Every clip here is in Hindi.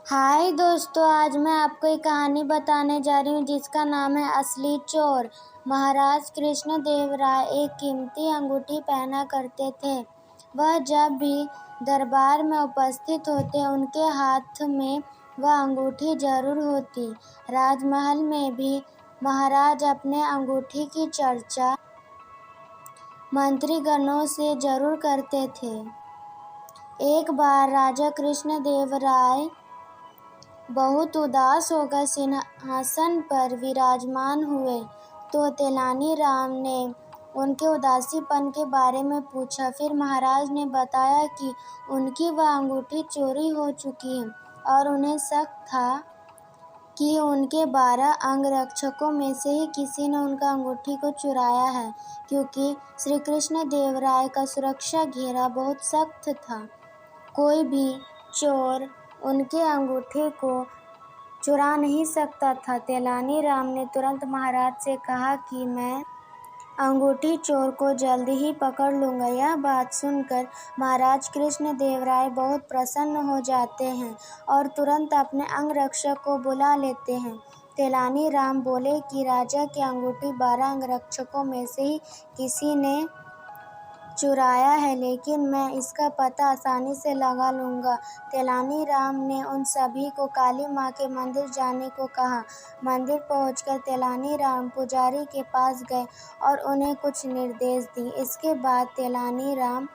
हाय दोस्तों, आज मैं आपको एक कहानी बताने जा रही हूँ जिसका नाम है असली चोर। महाराज कृष्णदेव राय एक कीमती अंगूठी पहना करते थे। वह जब भी दरबार में उपस्थित होते उनके हाथ में वह अंगूठी जरूर होती। राजमहल में भी महाराज अपने अंगूठी की चर्चा मंत्रीगणों से जरूर करते थे। एक बार राजा कृष्णदेव राय बहुत उदास होकर सिंहासन पर विराजमान हुए तो तेनाली राम ने उनके उदासीपन के बारे में पूछा। फिर महाराज ने बताया कि उनकी वह अंगूठी चोरी हो चुकी है और उन्हें शक था कि उनके 12 अंगरक्षकों में से ही किसी ने उनका अंगूठी को चुराया है, क्योंकि श्री कृष्णदेव राय का सुरक्षा घेरा बहुत सख्त था। कोई भी चोर उनके अंगूठे को चुरा नहीं सकता था। तेनाली राम ने तुरंत महाराज से कहा कि मैं अंगूठी चोर को जल्दी ही पकड़ लूँगा। यह बात सुनकर महाराज कृष्णदेव राय बहुत प्रसन्न हो जाते हैं और तुरंत अपने अंगरक्षक को बुला लेते हैं। तेनाली राम बोले कि राजा की अंगूठी 12 अंगरक्षकों में से ही किसी ने चुराया है, लेकिन मैं इसका पता आसानी से लगा लूँगा। तेनाली राम ने उन सभी को काली माँ के मंदिर जाने को कहा। मंदिर पहुंचकर तेनाली राम पुजारी के पास गए और उन्हें कुछ निर्देश दिए। इसके बाद तेनाली राम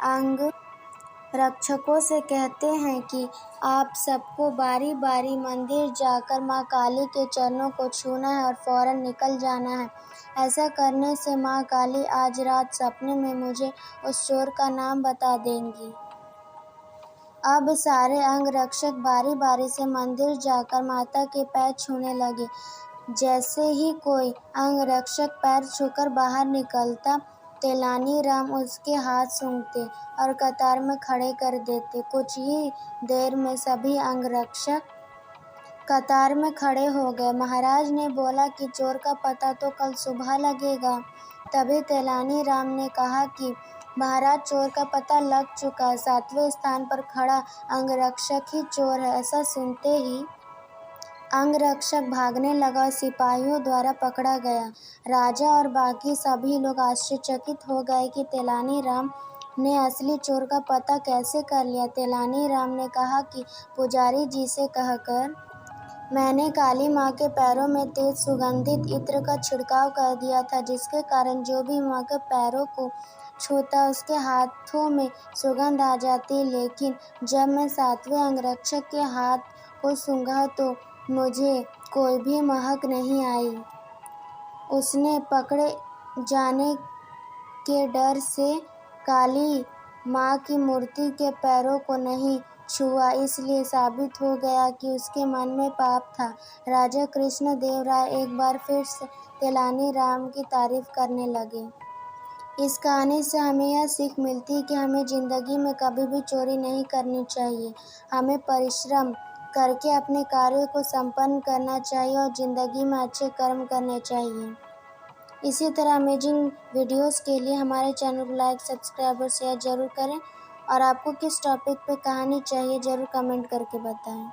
अंगरक्षकों से कहते हैं कि आप सबको बारी बारी मंदिर जाकर माँ काली के चरणों को छूना है और फौरन निकल जाना है। ऐसा करने से माँ काली आज रात सपने में मुझे उस चोर का नाम बता देंगी। अब सारे अंगरक्षक बारी बारी से मंदिर जाकर माता के पैर छूने लगे। जैसे ही कोई अंगरक्षक पैर छूकर बाहर निकलता, तेनाली राम उसके हाथ सूंघते और कतार में खड़े कर देते। कुछ ही देर में सभी अंगरक्षक कतार में खड़े हो गए। महाराज ने बोला कि चोर का पता तो कल सुबह लगेगा। तभी तेनाली राम ने कहा कि महाराज, चोर का पता लग चुका है। 7वें स्थान पर खड़ा अंगरक्षक ही चोर है। ऐसा सुनते ही अंगरक्षक भागने लगा और सिपाहियों द्वारा पकड़ा गया। राजा और बाकी सभी लोग आश्चर्यचकित हो गए कि तेनाली राम ने असली चोर का पता कैसे कर लिया। तेनाली राम ने कहा कि पुजारी जी से कहकर मैंने काली माँ के पैरों में तेज सुगंधित इत्र का छिड़काव कर दिया था, जिसके कारण जो भी माँ के पैरों को छूता उसके हाथों में सुगंध आ जाती। लेकिन जब मैं 7वें अंगरक्षक के हाथ को सूंघा तो मुझे कोई भी महक नहीं आई। उसने पकड़े जाने के डर से काली माँ की मूर्ति के पैरों को नहीं छुआ, इसलिए साबित हो गया कि उसके मन में पाप था। राजा कृष्णदेव राय एक बार फिर से तेनाली राम की तारीफ करने लगे। इस कहानी से हमें यह सीख मिलती है कि हमें ज़िंदगी में कभी भी चोरी नहीं करनी चाहिए। हमें परिश्रम करके अपने कार्य को संपन्न करना चाहिए और ज़िंदगी में अच्छे कर्म करने चाहिए। इसी तरह अमेजिंग वीडियोस के लिए हमारे चैनल को लाइक, सब्सक्राइब और शेयर ज़रूर करें। और आपको किस टॉपिक पे कहानी चाहिए ज़रूर कमेंट करके बताएं।